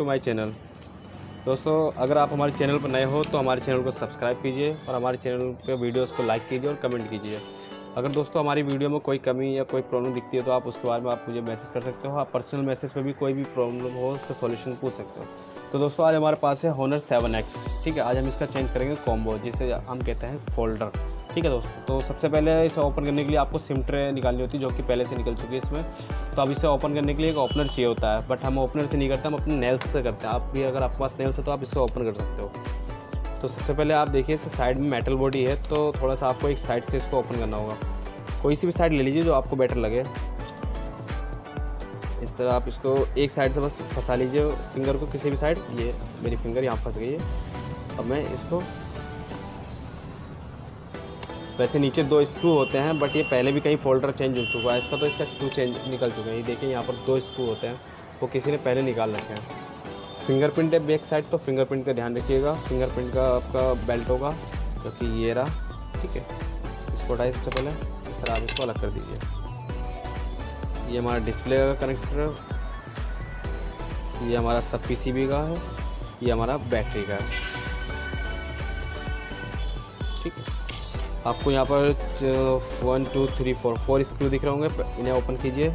My channel. दोस्तों, अगर आप हमारे चैनल पर नए हो तो हमारे चैनल को सब्सक्राइब कीजिए और हमारे चैनल पे वीडियोस को लाइक कीजिए और कमेंट कीजिए। अगर दोस्तों हमारी वीडियो में कोई कमी या कोई प्रॉब्लम दिखती है तो आप उसके बारे में आप मुझे मैसेज कर सकते हो। आप पर्सनल मैसेज पे भी कोई भी प्रॉब्लम हो उसका सॉल्यूशन पूछ सकते हो। तो दोस्तों, आज हमारे पास है Honor 7X। ठीक है, आज हम इसका चेंज करेंगे कॉम्बो, जिसे हम कहते हैं फोल्डर। ठीक है दोस्तों, तो सबसे पहले इसे ओपन करने के लिए आपको सिम ट्रे निकालनी होती है, जो कि पहले से निकल चुकी है इसमें। तो अब इसे ओपन करने के लिए एक ओपनर चाहिए होता है, बट हम ओपनर से नहीं करते, हम अपने नेल्स से करते हैं। आप भी अगर आपके पास नेल्स है तो आप इससे ओपन कर सकते हो। तो सबसे पहले आप देखिए, इसके साइड में मेटल बॉडी है, तो थोड़ा सा आपको एक साइड से इसको ओपन करना होगा। कोई सी भी साइड ले लीजिए जो आपको बेटर लगे। इस तरह आप इसको एक साइड से बस फंसा लीजिए फिंगर को, किसी भी साइड। ये मेरी फिंगर यहाँ फंस गई है। अब मैं इसको, वैसे नीचे 2 स्क्रू होते हैं, बट ये पहले भी कहीं फोल्डर चेंज हो चुका है इसका, तो इसका स्क्रू चेंज निकल चुके हैं। ये देखिए, यहाँ पर 2 स्क्रू होते हैं, वो किसी ने पहले निकाल रखे हैं। फिंगरप्रिंट है बैक साइड, तो फिंगरप्रिंट का ध्यान रखिएगा। फिंगरप्रिंट का आपका बेल्ट होगा, जो कि ये रहा। ठीक है, इसको हटाइए सबसे पहले। इस तरह आप इसको अलग कर दीजिए। ये हमारा डिस्प्ले का कनेक्टर, ये हमारा सब पीसीबी का है, ये हमारा बैटरी का है। ठीक है, आपको यहाँ पर 1 2 3 4 स्क्रू दिख रहे होंगे, इन्हें ओपन कीजिए।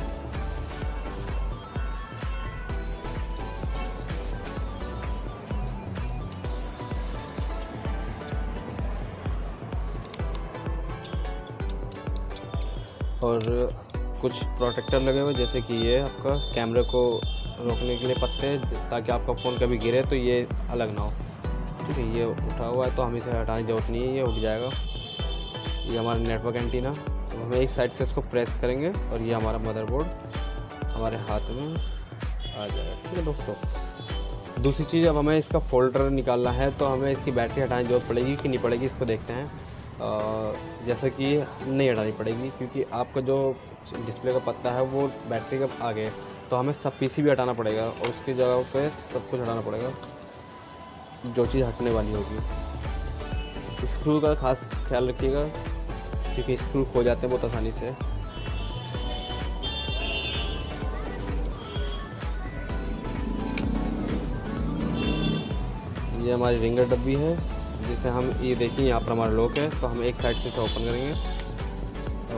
और कुछ प्रोटेक्टर लगे हुए, जैसे कि ये आपका कैमरे को रोकने के लिए पत्ते, ताकि आपका फ़ोन कभी गिरे तो ये अलग ना हो। ठीक है, ये उठा हुआ है तो हमें इसे हटाने की जरूरत नहीं है, ये उठ जाएगा। ये हमारा नेटवर्क एंटीना, तो हमें एक साइड से इसको प्रेस करेंगे और ये हमारा मदरबोर्ड हमारे हाथ में आ जाएगा। ठीक है दोस्तों, दूसरी चीज़, अब हमें इसका फोल्डर निकालना है, तो हमें इसकी बैटरी हटाने की जरूरत पड़ेगी कि नहीं पड़ेगी, इसको देखते हैं। जैसे कि नहीं हटानी पड़ेगी, क्योंकि आपका जो डिस्प्ले का पत्ता है वो बैटरी का आगे है, तो हमें सब पीसीबी हटाना पड़ेगा और उसकी जगह पे सब कुछ हटाना पड़ेगा, जो चीज़ हटने वाली होगी। स्क्रू का खास ख्याल रखिएगा, क्योंकि स्क्रू खो जाते हैं बहुत आसानी से। ये हमारी रिंगर डब्बी है, जिसे हम, ये देखिए यहाँ पर हमारा लॉक है, तो हम एक साइड से इसे ओपन करेंगे,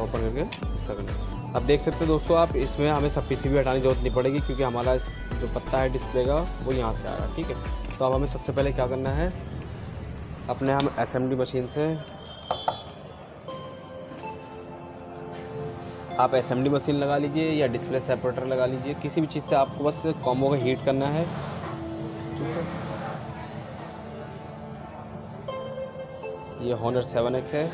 ओपन करके इस तरह। अब देख सकते हैं दोस्तों आप, इसमें हमें सब पीसीबी हटाने की जरूरत नहीं पड़ेगी, क्योंकि हमारा जो पत्ता है डिस्प्ले का वो यहाँ से आ रहा है। ठीक है, तो अब हमें सबसे पहले क्या करना है, अपने हम असेंबली मशीन से, आप असेंबली मशीन लगा लीजिए या डिस्प्ले सेपरेटर लगा लीजिए, किसी भी चीज़ से आपको बस कॉम्बो को हीट करना है। ठीक है, ये Honor 7X है।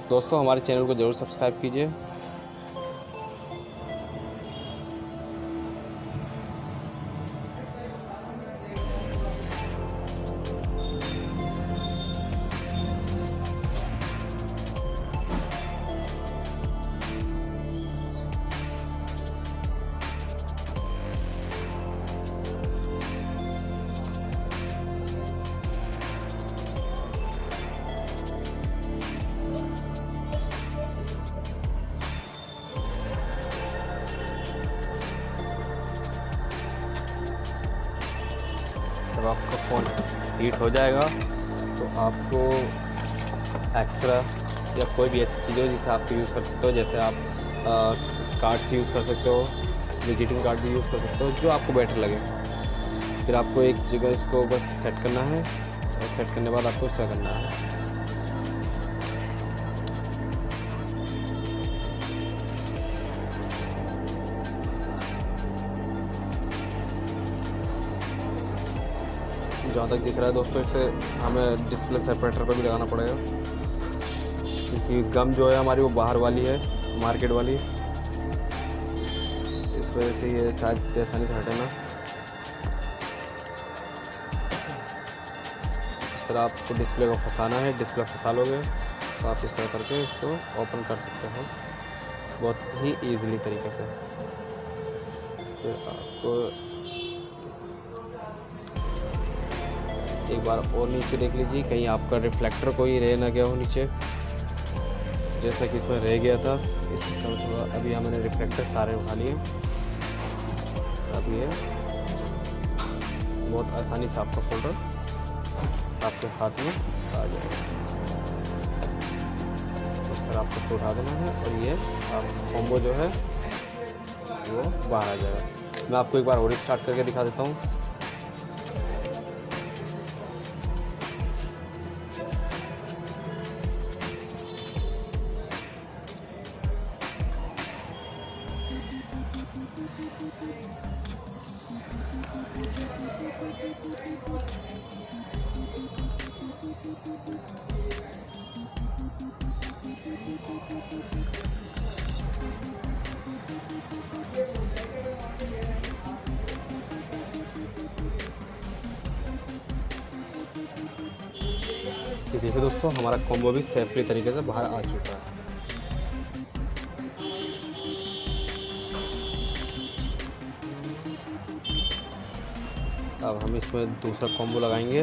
दोस्तों, हमारे चैनल को ज़रूर सब्सक्राइब कीजिए। जब आपका फ़ोन हीट हो जाएगा तो आपको एक्स्ट्रा या कोई भी ऐसी चीज़ हो जिसे आप यूज़ कर सकते हो, जैसे आप कार्ड्स यूज़ कर सकते हो, विजिटिंग कार्ड भी यूज़ कर सकते हो, जो आपको बेटर लगे। फिर आपको एक जगह इसको बस सेट करना है, और सेट करने के बाद आपको क्या करना है, जहाँ तक दिख रहा है दोस्तों, इसे हमें डिस्प्ले सेपरेटर पर भी लगाना पड़ेगा, क्योंकि गम जो है हमारी वो बाहर वाली है, मार्केट वाली, इस वजह से ये शायद आसानी से हटे ना। इस तरह आपको डिस्प्ले को फंसाना है, डिस्प्ले फंसा लोगे तो आप इस तरह करके इसको ओपन कर सकते हो बहुत ही ईजिली तरीके से। फिर आपको एक बार और नीचे देख लीजिए, कहीं आपका रिफ्लेक्टर कोई रह ना गया हो नीचे, जैसा कि इसमें रह गया था। इस थोड़ा अभी हमने रिफ्लेक्टर सारे उठा लिए। अब ये बहुत आसानी से आपका फ़ोल्डर आपके हाथ में आ जाएगा। इस तरह आपको इसको उठा देना है और ये आप कॉम्बो जो है वो बाहर आ जाएगा। मैं आपको एक बार और स्टार्ट करके दिखा देता हूँ। ये देखिए दोस्तों, हमारा कॉम्बो भी सेफली तरीके से बाहर आ चुका है। अब हम इसमें दूसरा कॉम्बो लगाएंगे।